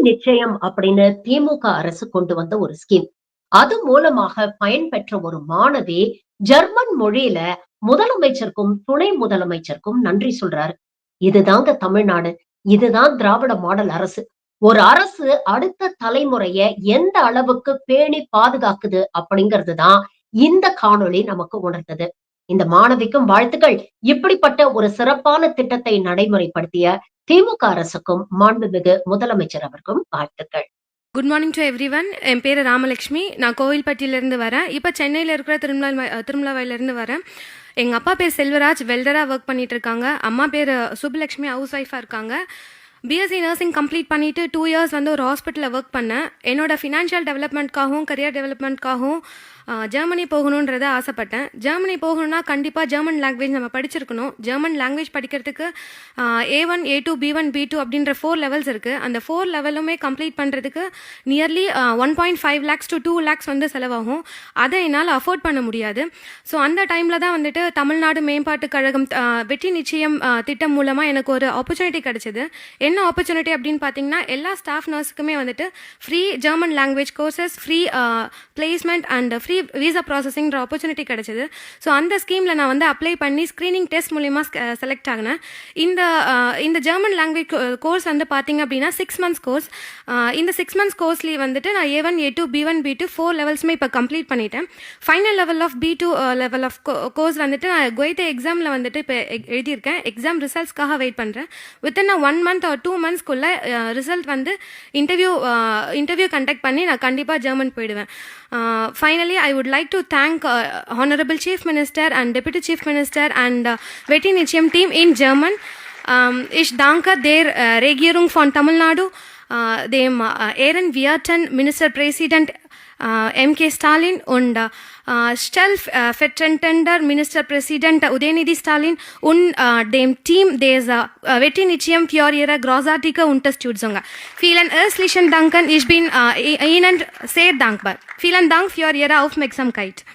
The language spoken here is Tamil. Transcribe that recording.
நிச்சயம் அப்படின்னு திமுக அரசு கொண்டு வந்த ஒரு ஸ்கீம். அது மூலமாக பயன்பெற்ற ஒரு மாணவி ஜெர்மன் மொழியில முதலமைச்சருக்கும் துணை முதலமைச்சருக்கும் நன்றி சொல்றாரு. இதுதாங்க தமிழ்நாடு. இதுதான் திராவிட மாடல் அரசு. ஒரு அரசு அடுத்த தலைமுறைய எந்த அளவுக்கு பேணி பாதுகாக்குது அப்படிங்கிறது தான் இந்த காணொளி நமக்கு உணர்த்தது. இந்த மாணவிக்கும் வாழ்த்துக்கள். இப்படிப்பட்ட ஒரு சிறப்பான திட்டத்தை நடைமுறைப்படுத்திய திமுக அரசுக்கும் மாண்புமிகு முதலமைச்சர் அவருக்கும் வாழ்த்துக்கள். Good morning to everyone. என் பேர் ராமலட்சுமி. நான் கோவில்பட்டியிலேருந்து வரேன். இப்போ சென்னையில் இருக்கிற திருமலாவாயிலேருந்து வரேன். எங்கள் அப்பா பேர் செல்வராஜ், வெல்டராக ஒர்க் பண்ணிட்டு இருக்காங்க. அம்மா பேர் சுப்புலட்சுமி, ஹவுஸ் ஒய்ஃபாக இருக்காங்க. பிஎஸ்சி நர்சிங் கம்ப்ளீட் பண்ணிவிட்டு 2 இயர்ஸ் வந்து ஒரு ஹாஸ்பிட்டலில் ஒர்க் பண்ணேன். என்னோடய ஃபினான்ஷியல் டெவலப்மெண்ட்காகவும் கரியர் டெவலப்மெண்ட்காகவும் ஜெர்மனி போகணுன்றதை ஆசைப்பட்டேன். ஜெர்மனி போகணுன்னா கண்டிப்பாக ஜெர்மன் லாங்குவேஜ் நம்ம படிச்சிருக்கணும். ஜெர்மன் லாங்குவேஜ் படிக்கிறதுக்கு A1, A2, B1, B2 அப்படின்ற 4 லெவல்ஸ் இருக்குது. அந்த 4 லெவலுமே கம்ப்ளீட் பண்ணுறதுக்கு நியர்லி 1.5 lakhs to 2 lakhs வந்து செலவாகும். அதை என்னால் அஃபோர்ட் பண்ண முடியாது. ஸோ அந்த டைமில் தான் வந்துட்டு தமிழ்நாடு மேம்பாட்டு கழகம் வெற்றி நிச்சயம் திட்டம் மூலமாக எனக்கு ஒரு ஆப்பர்ச்சுனிட்டி கிடச்சிது. என்ன ஆப்பர்ச்சுனிட்டி அப்படின்னு பார்த்தீங்கன்னா, எல்லா ஸ்டாஃப் நர்ஸுக்குமே வந்துட்டு free German language courses, free placement and free visa ப்ராசஸிங்கிற ஆப்பர்ச்சுனிட்டி கிடச்சிது. ஸோ அந்த ஸ்கீமில் நான் வந்து அப்ளை பண்ணி ஸ்க்ரீனிங் டெஸ்ட் மூலிமா செலக்ட் ஆகினேன். இந்த ஜெர்மன் லாங்குவேஜ் கோர்ஸ் வந்து பார்த்தீங்க அப்படின்னா 6 months கோர்ஸ். இந்த 6 months கோர்ஸ்லேயே வந்துட்டு நான் A1, A2, B1, B2 4 லெவல்ஸுமே இப்போ கம்ப்ளீட் பண்ணிட்டேன். Final level of B2 level of course வந்துட்டு நான் குவைத்தே எக்ஸாமில் வந்துட்டு இப்போ எழுதியிருக்கேன். எக்ஸாம் ரிசல்ட்ஸ்க்காக வெயிட் பண்ணுறேன். வித்தின் 1 month or 2 monthsக்குள்ளே ரிசல்ட் வந்து இன்டர்வியூ கண்டக்ட் பண்ணி நான் கண்டிப்பாக ஜெர்மன் போயிடுவேன். Finally, I would like to thank Honorable Chief Minister and Deputy Chief Minister and Vetti Nichayam team in German. Ich danke der Regierung von Tamil Nadu, dem Ehrenwerten Ministerpräsident MK Stalin und stellvertretender Ministerpräsident Udayanidhi Stalin und dem Team des Vetti Nichayam für ihre großartige Unterstützung. Vielen herzlichen Dank. Ich bin Ihnen sehr dankbar. Vielen Dank für Ihre Aufmerksamkeit.